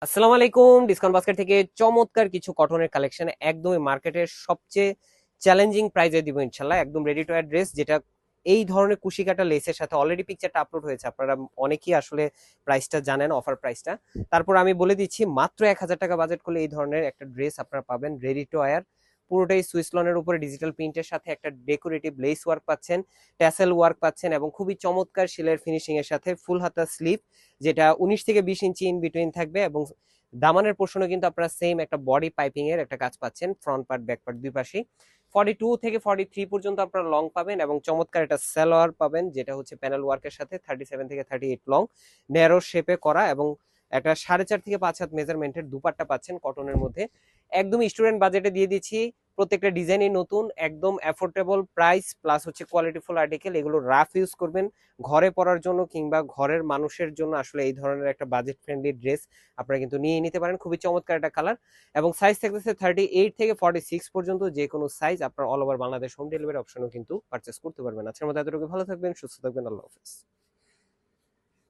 আসসালামু আলাইকুম। Discount basket থেকে চমৎকার কিছু কটনের কালেকশন একদমই মার্কেটের সবচেয়ে চ্যালেঞ্জিং প্রাইজে দিব ইনশাল্লাহ। একদম রেডি টু অ্যাড্রেস, যেটা এই ধরনের কুশি কাটা লেসের সাথে অলরেডি পিকচারটা আপলোড হয়েছে, আপনারা অনেকেই আসলে প্রাইসটা জানেন, অফার প্রাইসটা। তারপর আমি বলে দিচ্ছি, মাত্র 1,000 টাকা বাজেট করলে এই ধরনের একটা ড্রেস আপনারা পাবেন রেডি টু ওয়্যার। পুরোটাই সুইস লনের উপরে ডিজিটাল প্রিন্টের সাথে একটা ডেকোরেটিভ লেস ওয়ার্ক পাচ্ছেন, ট্যাসেল ওয়ার্ক পাচ্ছেন, এবং খুবই চমৎকার শিলের ফিনিশিং এর সাথে ফুল হাতা স্লিভ, যেটা 19 থেকে 20 ইঞ্চি ইন বিটুইন থাকবে। এবং দামানের পোর্শনে কিন্তু আপনারা সেম একটা বডি পাইপিং এর একটা কাজ পাচ্ছেন, ফ্রন্ট পার্ট ব্যাক পার্ট দুই পাশেই। 42 থেকে 43 পর্যন্ত আপনারা লং পাবেন, এবং চমৎকার একটা সালোয়ার পাবেন, যেটা হচ্ছে প্যানেল ওয়ার্কের সাথে 37 থেকে 38 লং, ন্যারো শেপে করা, এবং একটা 4.5 থেকে 5 হাত মেজারমেন্টের দুপাট্টা পাচ্ছেন কটনের মধ্যে। একদম স্টুডেন্ট বাজেটে দিয়ে দিচ্ছি। প্রত্যেকটা ডিজাইনই নতুন, একদম অ্যাফোর্ডেবল প্রাইস, প্লাস হচ্ছে কোয়ালিটিফুল আর্টিকেল। এগুলো রাফ ইউজ করবেন, ঘরে পরার জন্য কিংবা ঘরের মানুষের জন্য আসলে এই ধরনের একটা বাজেট ফ্রেন্ডলি ড্রেস আপনারা কিন্তু নিয়ে নিতে পারেন। খুবই চমৎকার একটা কালার, এবং সাইজ থাকতেছে 38 থেকে 46 পর্যন্ত, যে কোনো সাইজ আপনার all over Bangladesh home delivery অপশনও কিন্তু পারচেস করতে পারবেন। আজকের মতো এতটুকু, ভালো থাকবেন, সুস্থ থাকবেন, আল্লাহ হাফেজ।